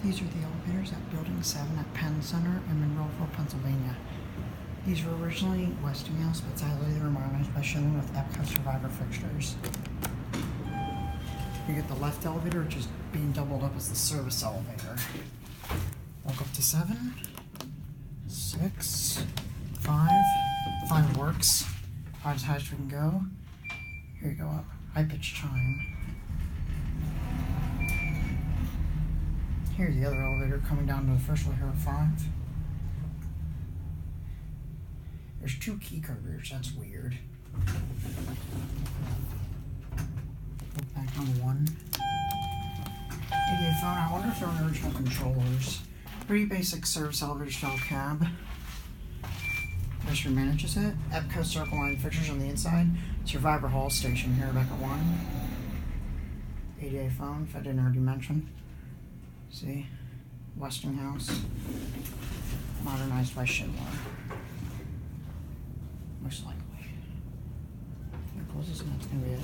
These are the elevators at Building 7 at Penn Center in Monroeville, Pennsylvania. These were originally Westinghouse, but sadly they were modernized by Schindler with EPCO survivor fixtures. You get the left elevator, which is being doubled up as the service elevator. Walk up to 7, 6, 5. 5 works. 5 as high as we can go. Here you go up. High pitch chime. Here's the other elevator coming down to the first floor here at 5. There's 2 key coders, that's weird. Look back on 1. ADA phone, I wonder if they're on original controllers. Pretty basic service elevator style cab. This manages it. EPCO Circleline fixtures on the inside. Survivor hall station here back at 1. ADA phone, if I didn't already mention. See? Westinghouse. Modernized by Schindler. Most likely. Here closes and that's gonna be it.